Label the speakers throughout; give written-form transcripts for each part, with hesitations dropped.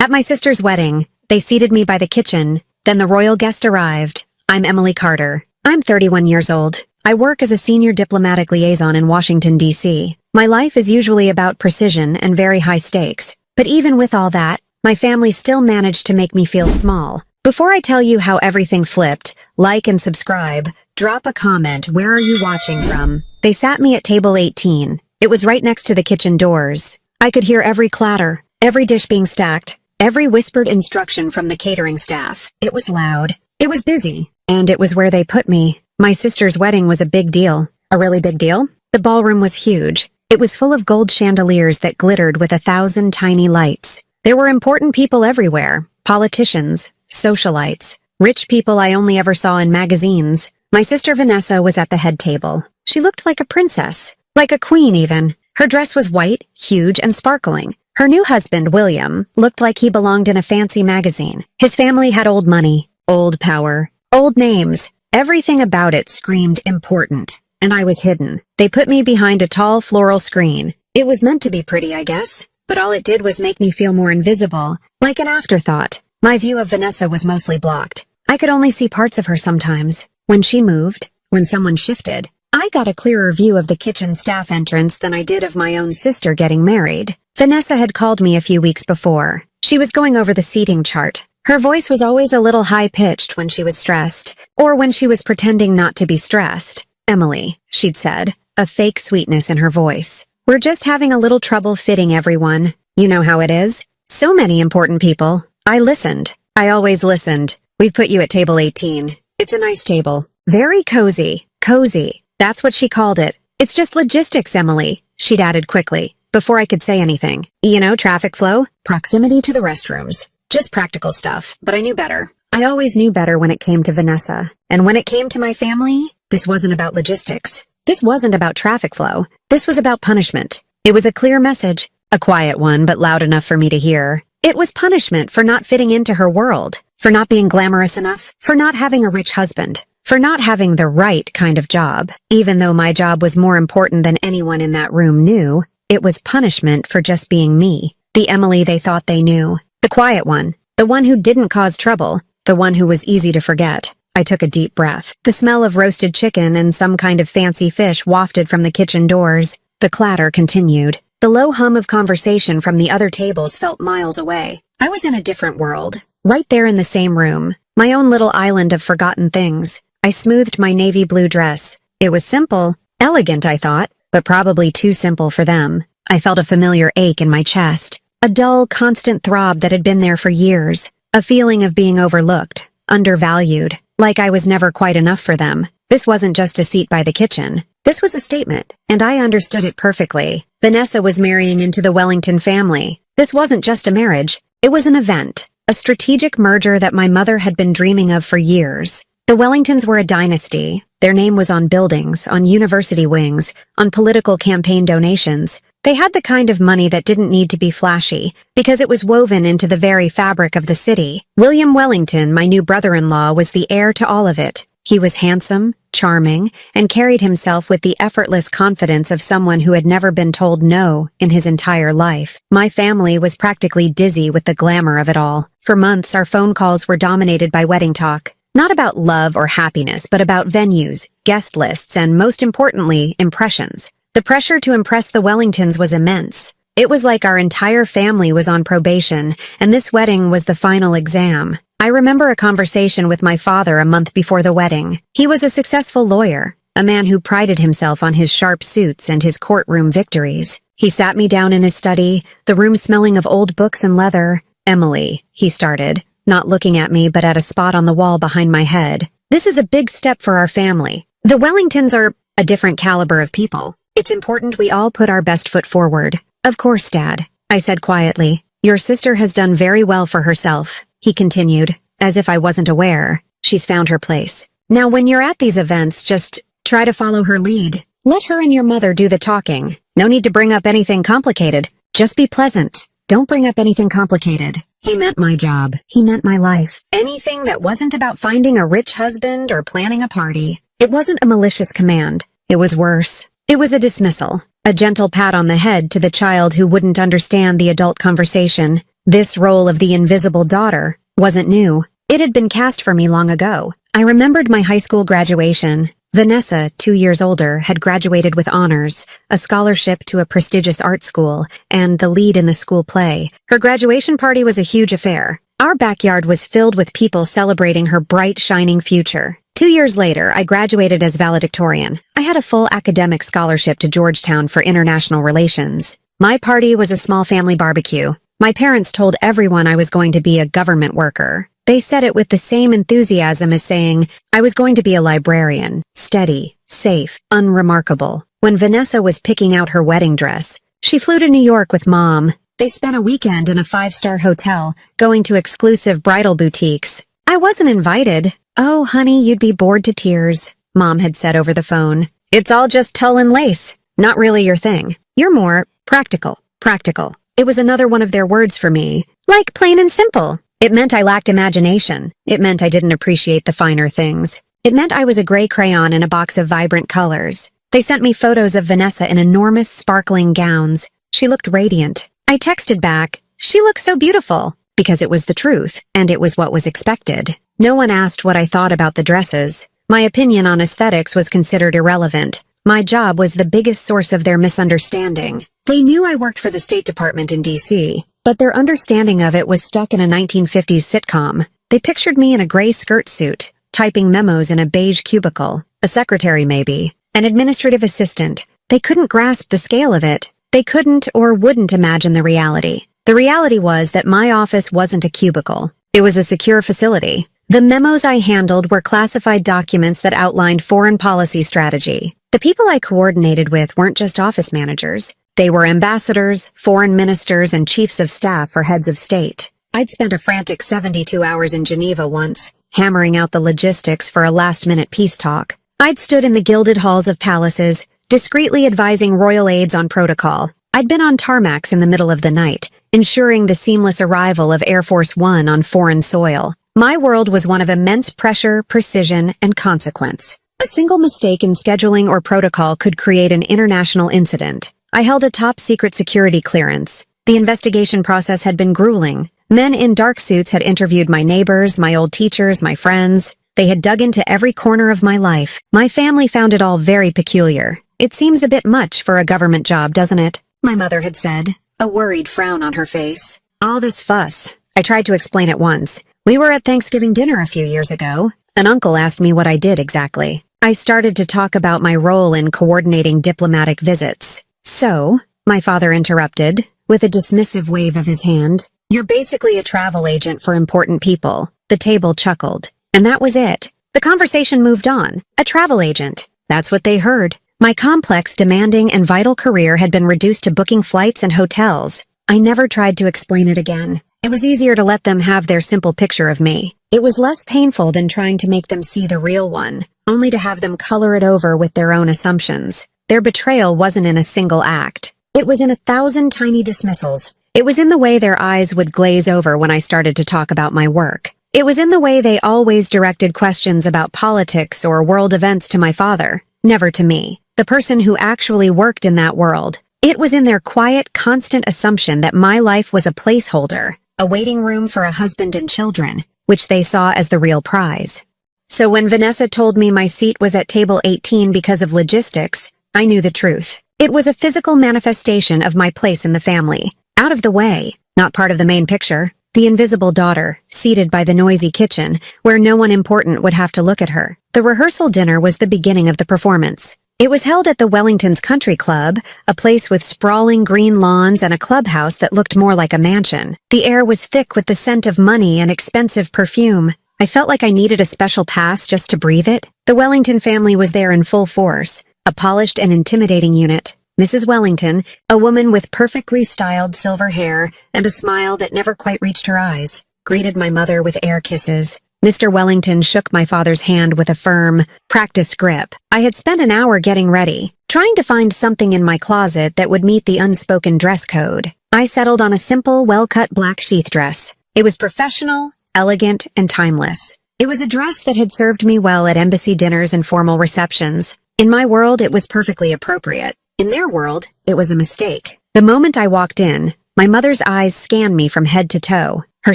Speaker 1: At my sister's wedding, they seated me by the kitchen, then the royal guest arrived. I'm Emily Carter. I'm 31 years old. I work as a senior diplomatic liaison in Washington, D.C. My life is usually about precision and very high stakes. But even with all that, my family still managed to make me feel small. Before I tell you how everything flipped, like and subscribe, drop a comment. Where are you watching from? They sat me at table 18. It was right next to the kitchen doors. I could hear every clatter, every dish being stacked, every whispered instruction from the catering staff. It was loud. It was busy. And it was where they put me. My sister's wedding was a big deal. A really big deal? The ballroom was huge. It was full of gold chandeliers that glittered with 1,000 tiny lights. There were important people everywhere. Politicians, socialites, rich people I only ever saw in magazines. My sister Vanessa was at the head table. She looked like a princess. Like a queen, even. Her dress was white, huge, and sparkling. Her new husband, William, looked like he belonged in a fancy magazine. His family had old money, old power, old names. Everything about it screamed important, and I was hidden. They put me behind a tall floral screen. It was meant to be pretty, I guess, but all it did was make me feel more invisible, like an afterthought. My view of Vanessa was mostly blocked. I could only see parts of her sometimes. When she moved, when someone shifted, I got a clearer view of the kitchen staff entrance than I did of my own sister getting married. Vanessa had called me a few weeks before. She was going over the seating chart. Her voice was always a little high-pitched when she was stressed, or when she was pretending not to be stressed. "Emily," she'd said, a fake sweetness in her voice. "We're just having a little trouble fitting everyone. You know how it is. So many important people." I listened. I always listened. "We've put you at table 18. It's a nice table. Very cozy. Cozy. That's what she called it. It's just logistics, Emily," she'd added quickly, before I could say anything. "You know, traffic flow, proximity to the restrooms. Just practical stuff, but I knew better. I always knew better when it came to Vanessa. And when it came to my family, this wasn't about logistics. This wasn't about traffic flow. This was about punishment. It was a clear message, a quiet one, but loud enough for me to hear. It was punishment for not fitting into her world, for not being glamorous enough, for not having a rich husband, for not having the right kind of job. Even though my job was more important than anyone in that room knew, it was punishment for just being me, the Emily they thought they knew. The quiet one, the one who didn't cause trouble, the one who was easy to forget. I took a deep breath. The smell of roasted chicken and some kind of fancy fish wafted from the kitchen doors. The clatter continued. The low hum of conversation from the other tables felt miles away. I was in a different world, right there in the same room, my own little island of forgotten things. I smoothed my navy blue dress. It was simple, elegant, I thought, but probably too simple for them. I felt a familiar ache in my chest. A dull, constant throb that had been there for years. A feeling of being overlooked, undervalued, like I was never quite enough for them. This wasn't just a seat by the kitchen. This was a statement, and I understood it perfectly. Vanessa was marrying into the Wellington family. This wasn't just a marriage. It was an event, a strategic merger that my mother had been dreaming of for years. The Wellingtons were a dynasty. Their name was on buildings, on university wings, on political campaign donations. They had the kind of money that didn't need to be flashy, because it was woven into the very fabric of the city. William Wellington, my new brother-in-law, was the heir to all of it. He was handsome, charming, and carried himself with the effortless confidence of someone who had never been told no in his entire life. My family was practically dizzy with the glamour of it all. For months, our phone calls were dominated by wedding talk. Not about love or happiness, but about venues, guest lists, and most importantly, impressions. The pressure to impress the Wellingtons was immense. It was like our entire family was on probation, and this wedding was the final exam. I remember a conversation with my father a month before the wedding. He was a successful lawyer, a man who prided himself on his sharp suits and his courtroom victories. He sat me down in his study, the room smelling of old books and leather. "Emily," he started, not looking at me but at a spot on the wall behind my head. "This is a big step for our family. The Wellingtons are a different caliber of people. It's important we all put our best foot forward." "Of course, Dad," I said quietly. "Your sister has done very well for herself," he continued, as if I wasn't aware. "She's found her place. Now when you're at these events, just try to follow her lead. Let her and your mother do the talking. No need to bring up anything complicated. Just be pleasant. Don't bring up anything complicated." He meant my job. He meant my life. Anything that wasn't about finding a rich husband or planning a party. It wasn't a malicious command. It was worse. It was a dismissal, a gentle pat on the head to the child who wouldn't understand the adult conversation. This role of the invisible daughter wasn't new. It had been cast for me long ago. I remembered my high school graduation. Vanessa, 2 years older, had graduated with honors, a scholarship to a prestigious art school, and the lead in the school play. Her graduation party was a huge affair. Our backyard was filled with people celebrating her bright, shining future. 2 years later, I graduated as valedictorian. I had a full academic scholarship to Georgetown for international relations. My party was a small family barbecue. My parents told everyone I was going to be a government worker. They said it with the same enthusiasm as saying I was going to be a librarian, steady, safe, unremarkable. When Vanessa was picking out her wedding dress, she flew to New York with Mom. They spent a weekend in a 5-star hotel, going to exclusive bridal boutiques. I wasn't invited. "Oh, honey, you'd be bored to tears," Mom had said over the phone. "It's all just tulle and lace. Not really your thing. You're more practical." Practical. It was another one of their words for me. Like plain and simple. It meant I lacked imagination. It meant I didn't appreciate the finer things. It meant I was a gray crayon in a box of vibrant colors. They sent me photos of Vanessa in enormous, sparkling gowns. She looked radiant. I texted back, "She looks so beautiful," because it was the truth, and it was what was expected. No one asked what I thought about the dresses. My opinion on aesthetics was considered irrelevant. My job was the biggest source of their misunderstanding. They knew I worked for the State Department in D.C., but their understanding of it was stuck in a 1950s sitcom. They pictured me in a gray skirt suit, typing memos in a beige cubicle, a secretary maybe, an administrative assistant. They couldn't grasp the scale of it. They couldn't or wouldn't imagine the reality. The reality was that my office wasn't a cubicle. It was a secure facility. The memos I handled were classified documents that outlined foreign policy strategy. The people I coordinated with weren't just office managers. They were ambassadors, foreign ministers, and chiefs of staff for heads of state. I'd spent a frantic 72 hours in Geneva once, hammering out the logistics for a last-minute peace talk. I'd stood in the gilded halls of palaces, discreetly advising royal aides on protocol. I'd been on tarmacs in the middle of the night, ensuring the seamless arrival of Air Force One on foreign soil. My world was one of immense pressure, precision, and consequence. A single mistake in scheduling or protocol could create an international incident. I held a top-secret security clearance. The investigation process had been grueling. Men in dark suits had interviewed my neighbors, my old teachers, my friends. They had dug into every corner of my life. My family found it all very peculiar. "It seems a bit much for a government job, doesn't it?" my mother had said, a worried frown on her face. "All this fuss." I tried to explain it once. "We were at Thanksgiving dinner a few years ago. An uncle asked me what I did exactly. I started to talk about my role in coordinating diplomatic visits. "So," my father interrupted, with a dismissive wave of his hand, "you're basically a travel agent for important people." The table chuckled. And that was it. The conversation moved on. A travel agent. That's what they heard. My complex, demanding, and vital career had been reduced to booking flights and hotels. I never tried to explain it again. It was easier to let them have their simple picture of me. It was less painful than trying to make them see the real one, only to have them color it over with their own assumptions. Their betrayal wasn't in a single act. It was in 1,000 tiny dismissals. It was in the way their eyes would glaze over when I started to talk about my work. It was in the way they always directed questions about politics or world events to my father, never to me, the person who actually worked in that world. It was in their quiet, constant assumption that my life was a placeholder, a waiting room for a husband and children, which they saw as the real prize. So when Vanessa told me my seat was at table 18 because of logistics, I knew the truth. It was a physical manifestation of my place in the family. Out of the way, not part of the main picture. The invisible daughter, seated by the noisy kitchen, where no one important would have to look at her. The rehearsal dinner was the beginning of the performance. It was held at the Wellington's Country Club, a place with sprawling green lawns and a clubhouse that looked more like a mansion. The air was thick with the scent of money and expensive perfume. I felt like I needed a special pass just to breathe it. The Wellington family was there in full force, a polished and intimidating unit. Mrs. Wellington, a woman with perfectly styled silver hair and a smile that never quite reached her eyes, greeted my mother with air kisses. Mr. Wellington shook my father's hand with a firm, practiced grip. I had spent an hour getting ready, trying to find something in my closet that would meet the unspoken dress code. I settled on a simple, well-cut black sheath dress. It was professional, elegant, and timeless. It was a dress that had served me well at embassy dinners and formal receptions. In my world, it was perfectly appropriate. In their world, it was a mistake. The moment I walked in, My mother's eyes scanned me from head to toe. Her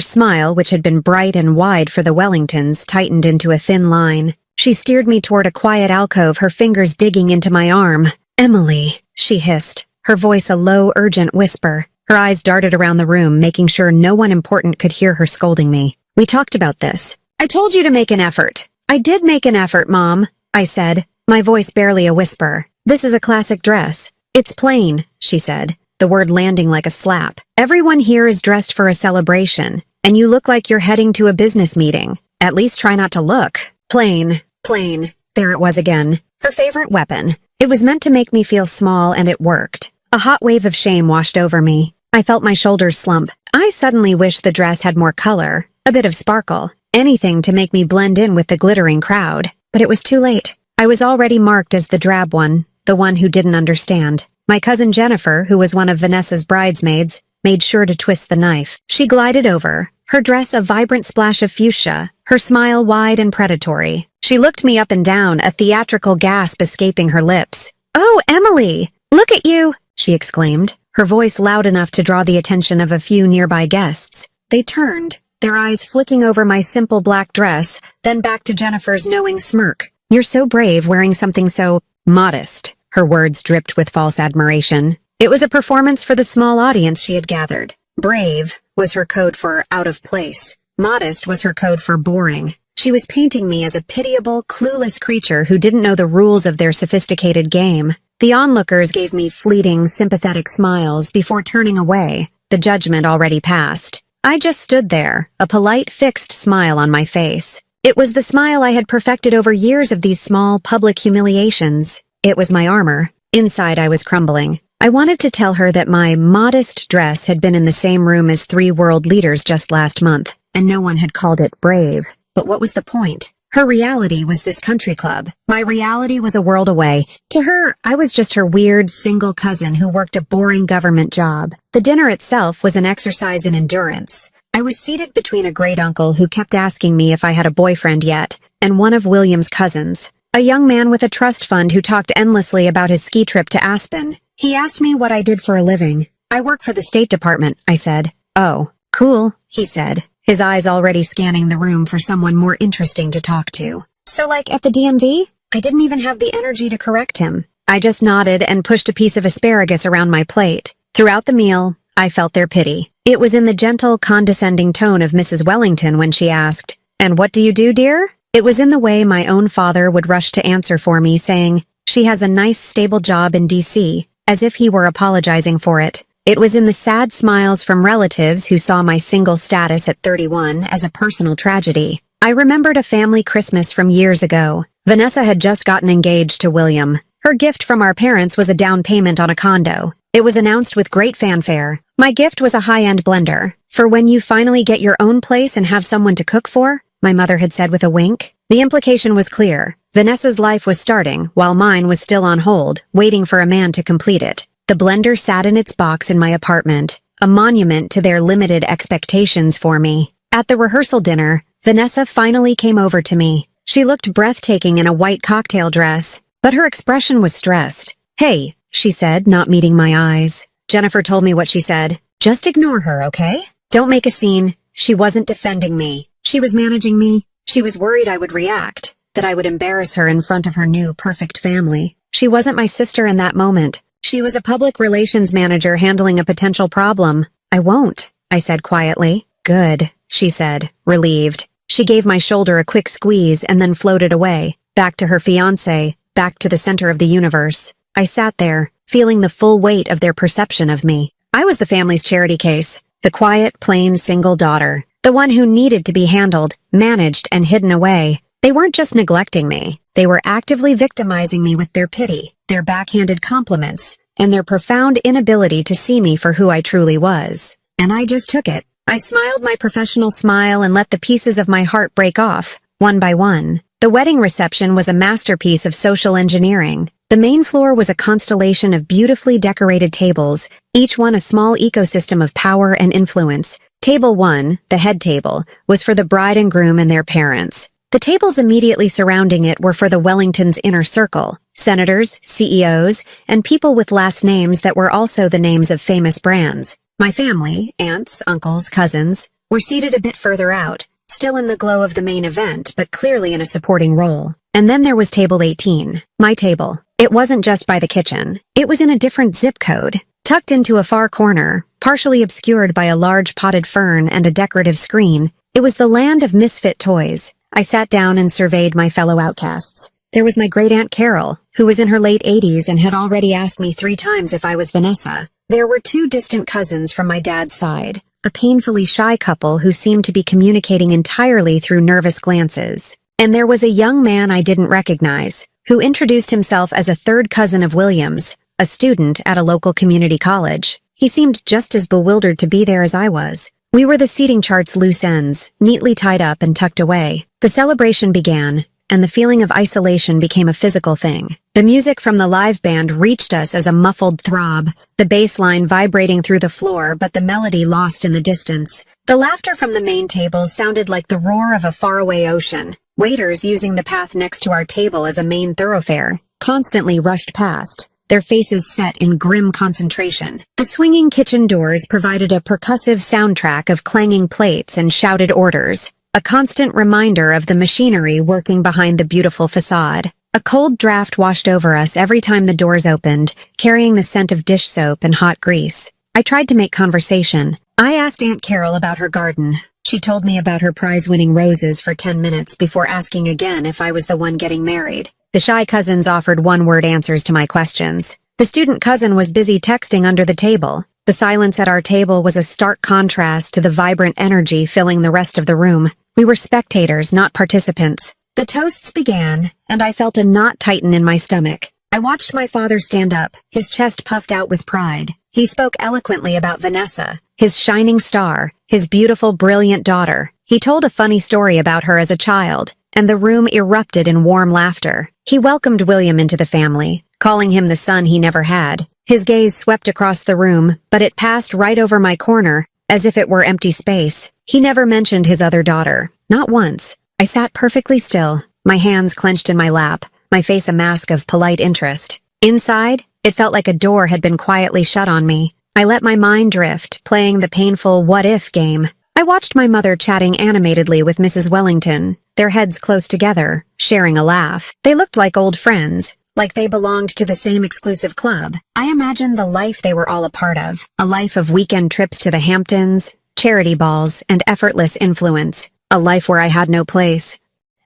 Speaker 1: smile, which had been bright and wide for the Wellingtons, tightened into a thin line. She steered me toward a quiet alcove, her fingers digging into my arm. "Emily," she hissed, her voice a low, urgent whisper. Her eyes darted around the room, making sure no one important could hear her scolding me. "We talked about this. I told you to make an effort." "I did make an effort, Mom," I said, my voice barely a whisper. "This is a classic dress. It's plain," she said, the word landing like a slap. "Everyone here is dressed for a celebration, and you look like you're heading to a business meeting. At least try not to look. Plain. Plain." There it was again. Her favorite weapon. It was meant to make me feel small, and it worked. A hot wave of shame washed over me. I felt my shoulders slump. I suddenly wished the dress had more color, a bit of sparkle, anything to make me blend in with the glittering crowd. But it was too late. I was already marked as the drab one, the one who didn't understand. My cousin Jennifer, who was one of Vanessa's bridesmaids, made sure to twist the knife. She glided over, her dress a vibrant splash of fuchsia, her smile wide and predatory. She looked me up and down, a theatrical gasp escaping her lips. "Oh, Emily! Look at you!" she exclaimed, her voice loud enough to draw the attention of a few nearby guests. They turned, their eyes flicking over my simple black dress, then back to Jennifer's knowing smirk. "You're so brave wearing something so modest." Her words dripped with false admiration. It was a performance for the small audience she had gathered. Brave was her code for out of place. Modest was her code for boring. She was painting me as a pitiable, clueless creature who didn't know the rules of their sophisticated game. The onlookers gave me fleeting, sympathetic smiles before turning away, the judgment already passed. I just stood there, a polite, fixed smile on my face. It was the smile I had perfected over years of these small, public humiliations. It was my armor. Inside, I was crumbling. I wanted to tell her that my modest dress had been in the same room as 3 world leaders just last month, and no one had called it brave. But what was the point? Her reality was this country club. My reality was a world away. To her, I was just her weird, single cousin who worked a boring government job. The dinner itself was an exercise in endurance. I was seated between a great uncle who kept asking me if I had a boyfriend yet, and one of William's cousins, a young man with a trust fund who talked endlessly about his ski trip to Aspen. He asked me what I did for a living. "I work for the State Department," I said. "Oh, cool," he said, his eyes already scanning the room for someone more interesting to talk to. "So like at the DMV?" I didn't even have the energy to correct him. I just nodded and pushed a piece of asparagus around my plate. Throughout the meal, I felt their pity. It was in the gentle, condescending tone of Mrs. Wellington when she asked, "And what do you do, dear?" It was in the way my own father would rush to answer for me, saying, "She has a nice, stable job in D.C., as if he were apologizing for it. It was in the sad smiles from relatives who saw my single status at 31 as a personal tragedy. I remembered a family Christmas from years ago. Vanessa had just gotten engaged to William. Her gift from our parents was a down payment on a condo. It was announced with great fanfare. My gift was a high-end blender. "For when you finally get your own place and have someone to cook for," my mother had said with a wink. The implication was clear. Vanessa's life was starting, while mine was still on hold, waiting for a man to complete it. The blender sat in its box in my apartment, a monument to their limited expectations for me. At the rehearsal dinner, Vanessa finally came over to me. She looked breathtaking in a white cocktail dress, but her expression was stressed. "Hey," she said, not meeting my eyes. Jennifer told me what she said. "Just ignore her, okay? Don't make a scene." She wasn't defending me. She was managing me. She was worried I would react, that I would embarrass her in front of her new, perfect family. She wasn't my sister in that moment. She was a public relations manager handling a potential problem. "I won't," I said quietly. "Good," she said, relieved. She gave my shoulder a quick squeeze and then floated away, back to her fiancé, back to the center of the universe. I sat there, feeling the full weight of their perception of me. I was the family's charity case, the quiet, plain, single daughter, the one who needed to be handled, managed, and hidden away. They weren't just neglecting me. They were actively victimizing me with their pity, their backhanded compliments, and their profound inability to see me for who I truly was. And I just took it. I smiled my professional smile and let the pieces of my heart break off, one by one. The wedding reception was a masterpiece of social engineering. The main floor was a constellation of beautifully decorated tables, each one a small ecosystem of power and influence. Table 1, the head table, was for the bride and groom and their parents. The tables immediately surrounding it were for the Wellingtons' inner circle, senators, CEOs, and people with last names that were also the names of famous brands. My family, aunts, uncles, cousins, were seated a bit further out, still in the glow of the main event, but clearly in a supporting role. And then there was table 18, my table. It wasn't just by the kitchen. It was in a different zip code, tucked into a far corner, partially obscured by a large potted fern and a decorative screen. It was the land of misfit toys. I sat down and surveyed my fellow outcasts. There was my great-aunt Carol, who was in her late 80s and had already asked me 3 times if I was Vanessa. There were 2 distant cousins from my dad's side, a painfully shy couple who seemed to be communicating entirely through nervous glances. And there was a young man I didn't recognize, who introduced himself as a 3rd cousin of William's, a student at a local community college. He seemed just as bewildered to be there as I was. We were the seating chart's loose ends, neatly tied up and tucked away. The celebration began, and the feeling of isolation became a physical thing. The music from the live band reached us as a muffled throb, the bass line vibrating through the floor but the melody lost in the distance. The laughter from the main tables sounded like the roar of a faraway ocean. Waiters using the path next to our table as a main thoroughfare constantly rushed past, their faces set in grim concentration. The swinging kitchen doors provided a percussive soundtrack of clanging plates and shouted orders, a constant reminder of the machinery working behind the beautiful facade. A cold draft washed over us every time the doors opened, carrying the scent of dish soap and hot grease. I tried to make conversation. I asked Aunt Carol about her garden. She told me about her prize-winning roses for 10 minutes before asking again if I was the one getting married. The shy cousins offered one-word answers to my questions. The student cousin was busy texting under the table. The silence at our table was a stark contrast to the vibrant energy filling the rest of the room. We were spectators, not participants. The toasts began, and I felt a knot tighten in my stomach. I watched my father stand up, his chest puffed out with pride. He spoke eloquently about Vanessa, his shining star, his beautiful, brilliant daughter. He told a funny story about her as a child, and the room erupted in warm laughter. He welcomed William into the family, calling him the son he never had. His gaze swept across the room, but it passed right over my corner, as if it were empty space. He never mentioned his other daughter, not once. I sat perfectly still, my hands clenched in my lap, my face a mask of polite interest. Inside, it felt like a door had been quietly shut on me. I let my mind drift, playing the painful what-if game. I watched my mother chatting animatedly with Mrs. Wellington, their heads close together, sharing a laugh. They looked like old friends, like they belonged to the same exclusive club. I imagined the life they were all a part of, a life of weekend trips to the Hamptons, charity balls, and effortless influence, a life where I had no place.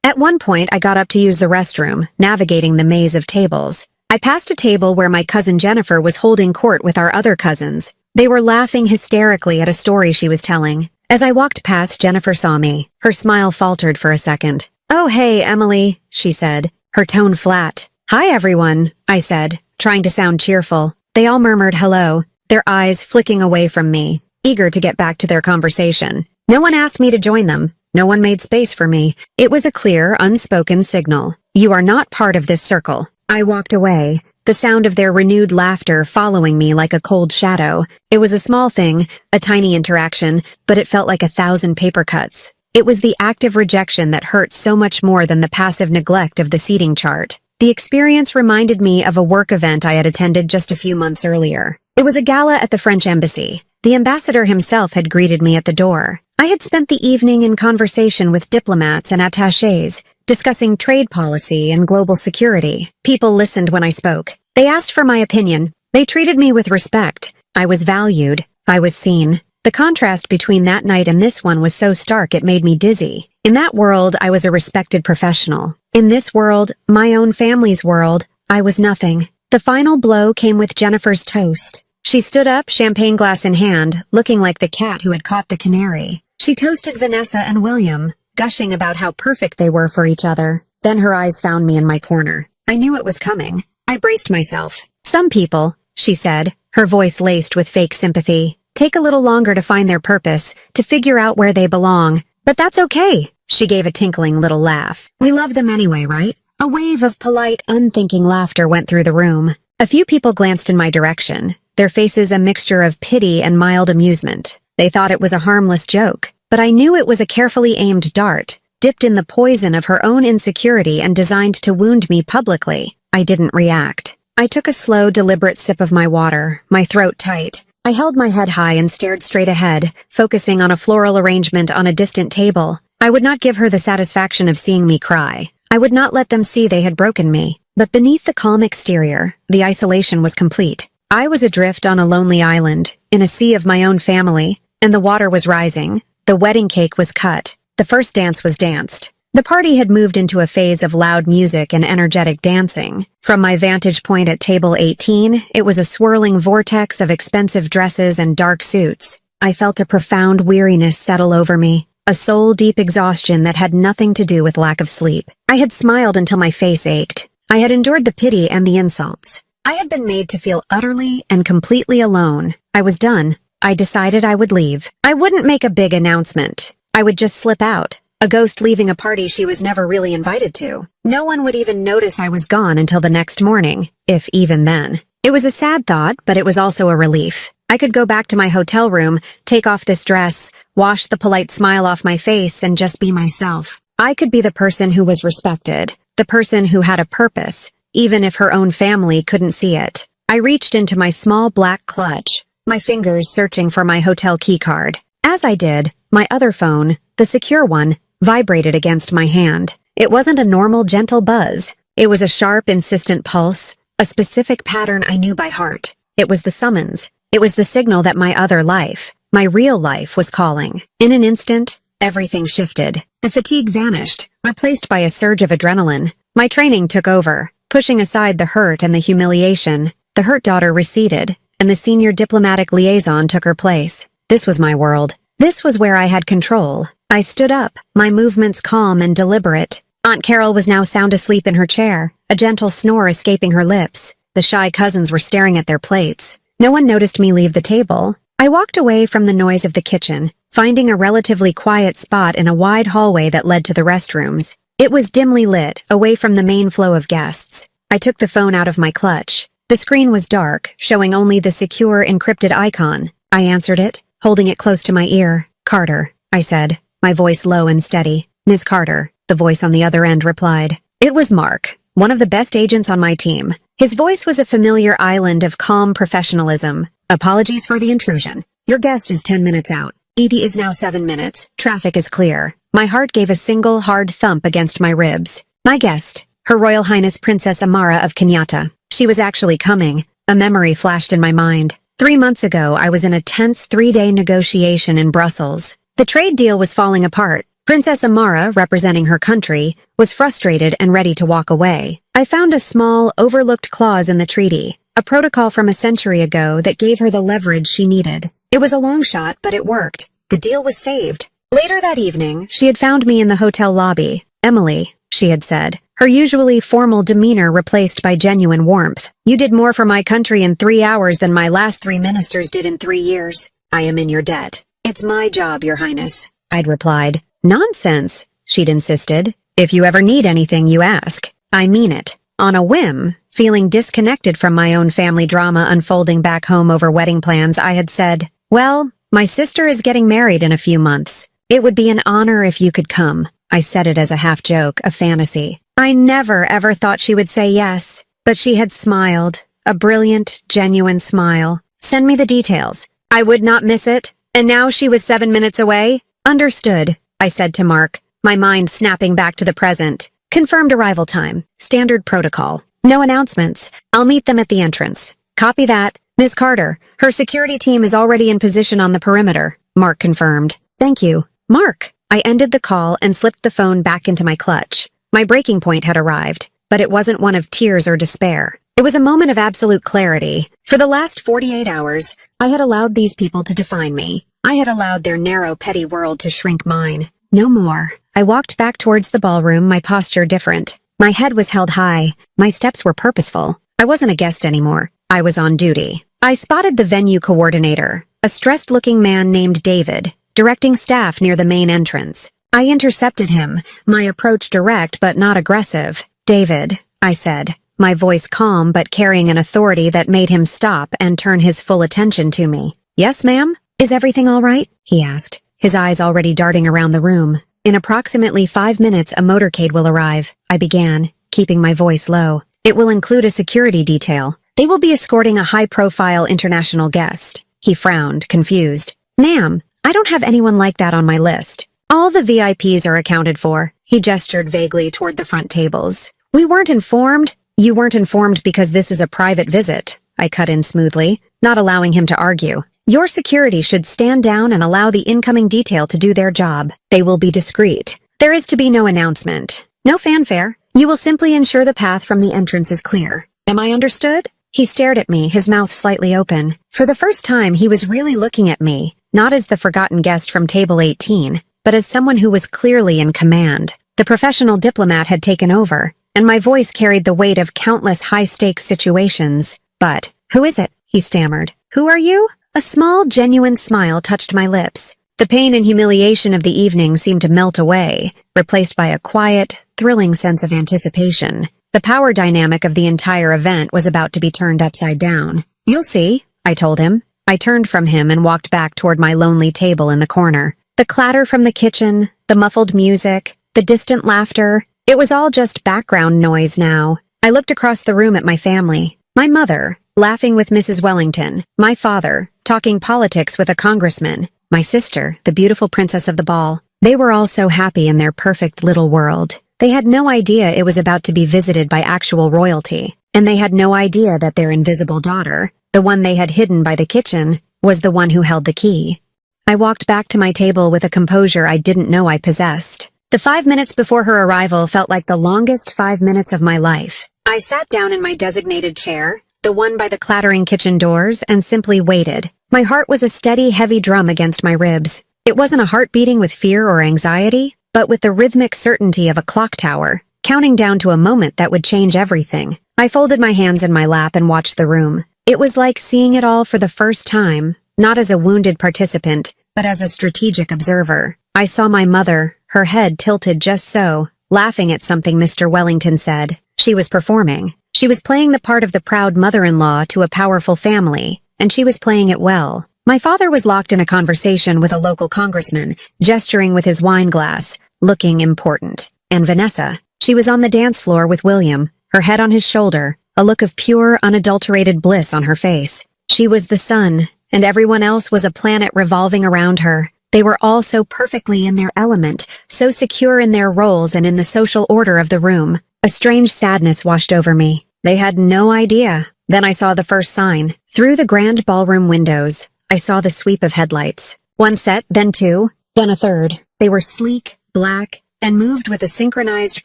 Speaker 1: At one point, I got up to use the restroom, navigating the maze of tables. I passed a table where my cousin Jennifer was holding court with our other cousins. They were laughing hysterically at a story she was telling. As I walked past, Jennifer saw me. Her smile faltered for a second. "Oh, hey, Emily," she said, her tone flat. "Hi, everyone," I said, trying to sound cheerful. They all murmured hello, their eyes flicking away from me, eager to get back to their conversation. No one asked me to join them. No one made space for me. It was a clear, unspoken signal. You are not part of this circle. I walked away, the sound of their renewed laughter following me like a cold shadow. It was a small thing, a tiny interaction, but it felt like 1,000 paper cuts. It was the active rejection that hurt so much more than the passive neglect of the seating chart. The experience reminded me of a work event I had attended just a few months earlier. It was a gala at the French embassy. The ambassador himself had greeted me at the door. I had spent the evening in conversation with diplomats and attachés, discussing trade policy and global security. People listened when I spoke. They asked for my opinion. They treated me with respect. I was valued. I was seen. The contrast between that night and this one was so stark it made me dizzy. In that world, I was a respected professional. In this world, my own family's world, I was nothing. The final blow came with Jennifer's toast. She stood up, champagne glass in hand, looking like the cat who had caught the canary. She toasted Vanessa and William, gushing about how perfect they were for each other. Then her eyes found me in my corner. I knew it was coming. I braced myself. "Some people," she said, her voice laced with fake sympathy, "take a little longer to find their purpose, to figure out where they belong. But that's okay." She gave a tinkling little laugh. "We love them anyway, right?" A wave of polite, unthinking laughter went through the room. A few people glanced in my direction, their faces a mixture of pity and mild amusement. They thought it was a harmless joke, but I knew it was a carefully aimed dart, dipped in the poison of her own insecurity and designed to wound me publicly. I didn't react. I took a slow, deliberate sip of my water, my throat tight. I held my head high and stared straight ahead, focusing on a floral arrangement on a distant table. I would not give her the satisfaction of seeing me cry. I would not let them see they had broken me. But beneath the calm exterior, the isolation was complete. I was adrift on a lonely island, in a sea of my own family, and the water was rising. The wedding cake was cut. The first dance was danced. The party had moved into a phase of loud music and energetic dancing. From my vantage point at table 18, it was a swirling vortex of expensive dresses and dark suits. I felt a profound weariness settle over me, a soul-deep exhaustion that had nothing to do with lack of sleep. I had smiled until my face ached. I had endured the pity and the insults. I had been made to feel utterly and completely alone. I was done. I decided I would leave. I wouldn't make a big announcement. I would just slip out. A ghost leaving a party she was never really invited to. No one would even notice I was gone until the next morning, if even then. It was a sad thought, but it was also a relief. I could go back to my hotel room, take off this dress, wash the polite smile off my face, and just be myself. I could be the person who was respected, the person who had a purpose, even if her own family couldn't see it. I reached into my small black clutch, my fingers searching for my hotel keycard. As I did, my other phone, the secure one, vibrated against my hand. It wasn't a normal, gentle buzz. It was a sharp, insistent pulse, a specific pattern I knew by heart. It was the summons. It was the signal that my other life, my real life, was calling. In an instant, everything shifted. The fatigue vanished, replaced by a surge of adrenaline. My training took over, pushing aside the hurt and the humiliation. The hurt daughter receded, and the senior diplomatic liaison took her place. This was my world. This was where I had control. I stood up, my movements calm and deliberate. Aunt Carol was now sound asleep in her chair, a gentle snore escaping her lips. The shy cousins were staring at their plates. No one noticed me leave the table. I walked away from the noise of the kitchen, finding a relatively quiet spot in a wide hallway that led to the restrooms. It was dimly lit, away from the main flow of guests. I took the phone out of my clutch. The screen was dark, showing only the secure, encrypted icon. I answered it, holding it close to my ear. "Carter," I said, my voice low and steady. "Ms. Carter," the voice on the other end replied. It was Mark, one of the best agents on my team. His voice was a familiar island of calm professionalism. "Apologies for the intrusion. Your guest is 10 minutes out. ED is now 7 minutes. Traffic is clear." My heart gave a single hard thump against my ribs. My guest, Her Royal Highness Princess Amara of Kenyatta. She was actually coming. A memory flashed in my mind. 3 months ago, I was in a tense 3-day negotiation in Brussels. The trade deal was falling apart. Princess Amara, representing her country, was frustrated and ready to walk away. I found a small, overlooked clause in the treaty, a protocol from a century ago that gave her the leverage she needed. It was a long shot, but it worked. The deal was saved. Later that evening, she had found me in the hotel lobby. "Emily," she had said, her usually formal demeanor replaced by genuine warmth. "You did more for my country in 3 hours than my last 3 ministers did in 3 years. I am in your debt." "It's my job, Your Highness," I'd replied. "Nonsense," she'd insisted. "If you ever need anything, you ask. I mean it." On a whim, feeling disconnected from my own family drama unfolding back home over wedding plans, I had said, "Well, my sister is getting married in a few months. It would be an honor if you could come." I said it as a half joke, a fantasy. I never ever thought she would say yes, but she had smiled, a brilliant, genuine smile. "Send me the details. I would not miss it." And now she was 7 minutes away? "Understood," I said to Mark, my mind snapping back to the present. "Confirmed arrival time. Standard protocol. No announcements. I'll meet them at the entrance." "Copy that. Ms. Carter, her security team is already in position on the perimeter," Mark confirmed. "Thank you." "Mark." I ended the call and slipped the phone back into my clutch. My breaking point had arrived, but it wasn't one of tears or despair. It was a moment of absolute clarity. For the last 48 hours, I had allowed these people to define me. I had allowed their narrow, petty world to shrink mine. No more. I walked back towards the ballroom, my posture different. My head was held high. My steps were purposeful. I wasn't a guest anymore. I was on duty. I spotted the venue coordinator, a stressed-looking man named David, directing staff near the main entrance. I intercepted him, my approach direct but not aggressive. "David," I said, my voice calm but carrying an authority that made him stop and turn his full attention to me. "Yes, ma'am? Is everything all right?" he asked, his eyes already darting around the room. "In approximately 5 minutes, a motorcade will arrive," I began, keeping my voice low. "It will include a security detail. They will be escorting a high-profile international guest. He frowned, confused. Ma'am, I don't have anyone like that on my list. All the VIPs are accounted for. He gestured vaguely toward the front tables. We weren't informed. You weren't informed because this is a private visit, I cut in smoothly, not allowing him to argue. Your security should stand down and allow the incoming detail to do their job. They will be discreet. There is to be no announcement. No fanfare. You will simply ensure the path from the entrance is clear. Am I understood? He stared at me, his mouth slightly open. For the first time, he was really looking at me, not as the forgotten guest from table 18, but as someone who was clearly in command. The professional diplomat had taken over, and my voice carried the weight of countless high-stakes situations. But, who is it? He stammered. Who are you? A small, genuine smile touched my lips. The pain and humiliation of the evening seemed to melt away, replaced by a quiet, thrilling sense of anticipation. The power dynamic of the entire event was about to be turned upside down. You'll see, I told him. I turned from him and walked back toward my lonely table in the corner. The clatter from the kitchen, the muffled music, the distant laughter, it was all just background noise now. I looked across the room at my family. My mother, laughing with Mrs. Wellington. My father, talking politics with a congressman. My sister, the beautiful princess of the ball. They were all so happy in their perfect little world. They had no idea it was about to be visited by actual royalty, and they had no idea that their invisible daughter, the one they had hidden by the kitchen, was the one who held the key. I walked back to my table with a composure I didn't know I possessed. The 5 minutes before her arrival felt like the longest 5 minutes of my life. I sat down in my designated chair, the one by the clattering kitchen doors, and simply waited. My heart was a steady, heavy drum against my ribs. It wasn't a heart beating with fear or anxiety, but with the rhythmic certainty of a clock tower, counting down to a moment that would change everything. I folded my hands in my lap and watched the room. It was like seeing it all for the first time, not as a wounded participant, but as a strategic observer. I saw my mother, her head tilted just so, laughing at something Mr. Wellington said. She was performing. She was playing the part of the proud mother-in-law to a powerful family, and she was playing it well. My father was locked in a conversation with a local congressman, gesturing with his wine glass, looking important. And Vanessa, she was on the dance floor with William, her head on his shoulder, a look of pure, unadulterated bliss on her face. She was the sun, and everyone else was a planet revolving around her. They were all so perfectly in their element, so secure in their roles and in the social order of the room. A strange sadness washed over me. They had no idea. Then I saw the first sign. Through the grand ballroom windows, I saw the sweep of headlights. One set, then two, then a third. They were sleek, black, and moved with a synchronized